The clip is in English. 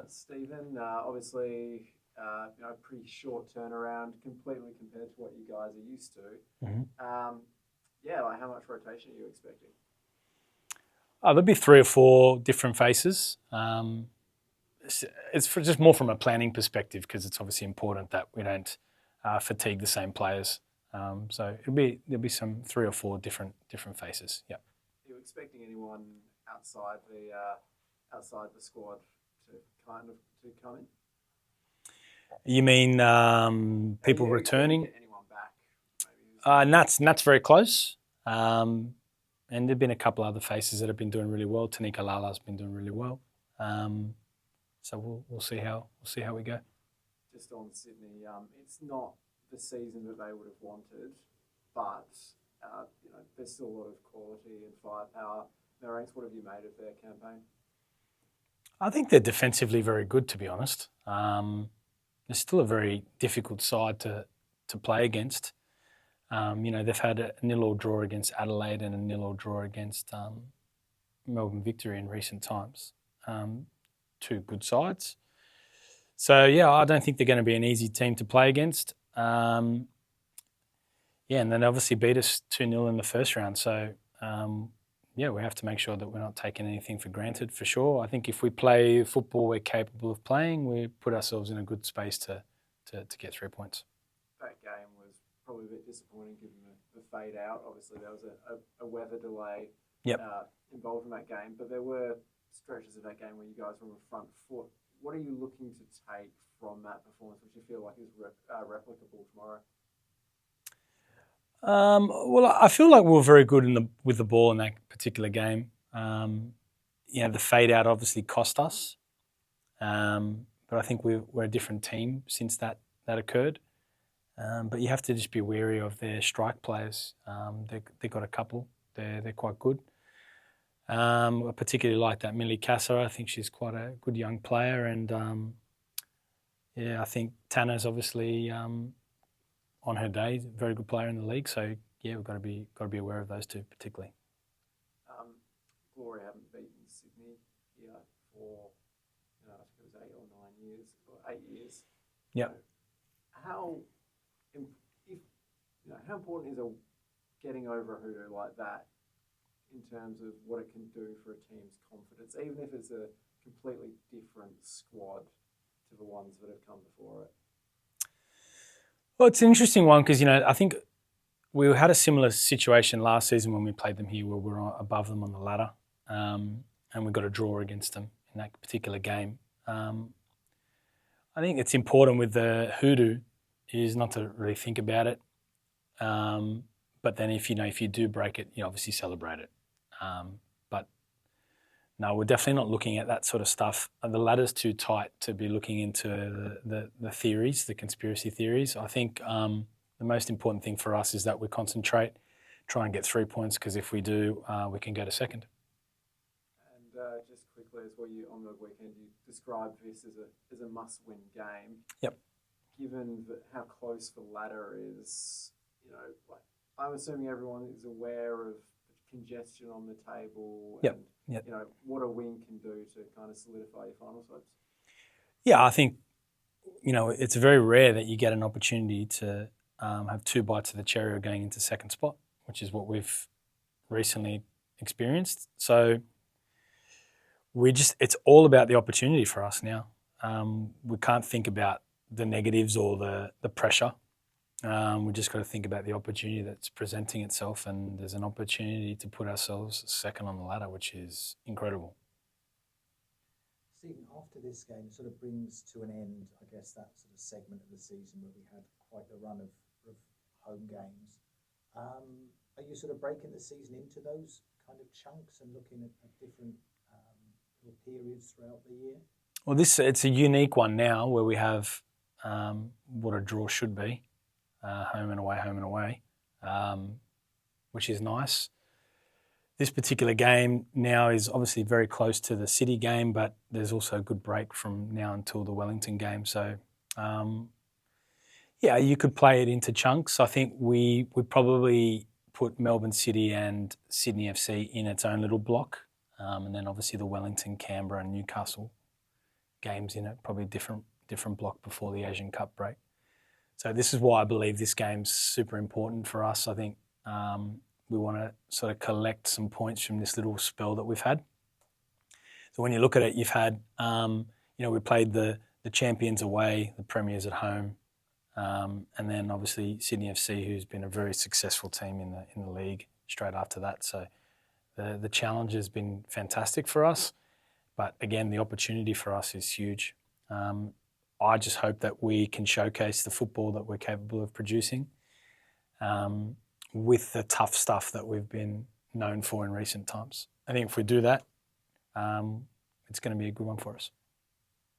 Stephen. Obviously, pretty short turnaround, completely compared to what you guys are used to. Like how much rotation are you expecting? There'll be 3 or 4 different faces. It's just more from a planning perspective because it's obviously important that we don't fatigue the same players. So there'll be some 3 or 4 different faces. Yeah. Are you expecting anyone outside the squad to to come in? You mean people returning? Get anyone back? Nat's very close. And there've been a couple other faces that have been doing really well. Tanika Lala's been doing really well. So we'll see how we go. Just on Sydney, it's not the season that they would have wanted, but there's still a lot of quality and firepower. Marinx, what have you made of their campaign? I think they're defensively very good, to be honest. They're still a very difficult side to play against. They've had a 0-0 draw against Adelaide and a 0-0 draw against Melbourne Victory in recent times. 2 good sides. So, I don't think they're going to be an easy team to play against. And then obviously beat us 2-0 in the first round. So, we have to make sure that we're not taking anything for granted, for sure. I think if we play football we're capable of playing, we put ourselves in a good space to get 3 points. That game was probably a bit disappointing given the fade out. Obviously, there was a weather delay involved in that game, but there were stretches of that game where you guys were on the front foot. What are you looking to take from that performance, which you feel like is replicable tomorrow? Well, I feel like we were very good with the ball in that particular game. The fade out obviously cost us, but I think we're a different team since that occurred. But you have to just be wary of their strike players. They've got a couple. They're quite good. I particularly like that Millie Kasser. I think she's quite a good young player, and I think Tanner's obviously on her day, very good player in the league. So we've got to be aware of those two particularly. Glory haven't beaten Sydney here for I think it was 8 or 9 years, or 8 years. Yeah. How important is getting over a hoodoo like that in terms of what it can do for a team's confidence, even if it's a completely different squad to the ones that have come before it? Well, it's an interesting one because, I think we had a similar situation last season when we played them here where we were above them on the ladder and we got a draw against them in that particular game. I think it's important with the hoodoo is not to really think about it. But then if you do break it, you obviously celebrate it. But no, we're definitely not looking at that sort of stuff. The ladder's too tight to be looking into the theories, the conspiracy theories. I think the most important thing for us is that we concentrate, try and get 3 points, because if we do, we can go to second. And just quickly as well, on the weekend, you described this as a must-win game. Yep. Given how close the ladder is, I'm assuming everyone is aware of the congestion on the table and what a win can do to kind of solidify your final hopes. Yeah, I think it's very rare that you get an opportunity to have 2 bites of the cherry of going into second spot, which is what we've recently experienced. So it's all about the opportunity for us now. We can't think about the negatives or the pressure. We just got to think about the opportunity that's presenting itself, and there's an opportunity to put ourselves second on the ladder, which is incredible. Stephen, after this game sort of brings to an end, I guess, that sort of segment of the season where we had quite a run of home games. Are you sort of breaking the season into those kind of chunks and looking at different periods throughout the year? Well, it's a unique one now where we have what a draw should be, home and away, which is nice. This particular game now is obviously very close to the City game, but there's also a good break from now until the Wellington game. So, you could play it into chunks. I think we would probably put Melbourne City and Sydney FC in its own little block, and then obviously the Wellington, Canberra and Newcastle games in it, probably different block before the Asian Cup break. So this is why I believe this game's super important for us. I think we want to sort of collect some points from this little spell that we've had. So when you look at it, you've had, we played the champions away, the premiers at home, and then obviously Sydney FC, who's been a very successful team in the league straight after that. So the challenge has been fantastic for us, but again, the opportunity for us is huge. I just hope that we can showcase the football that we're capable of producing with the tough stuff that we've been known for in recent times. I think if we do that, it's going to be a good one for us.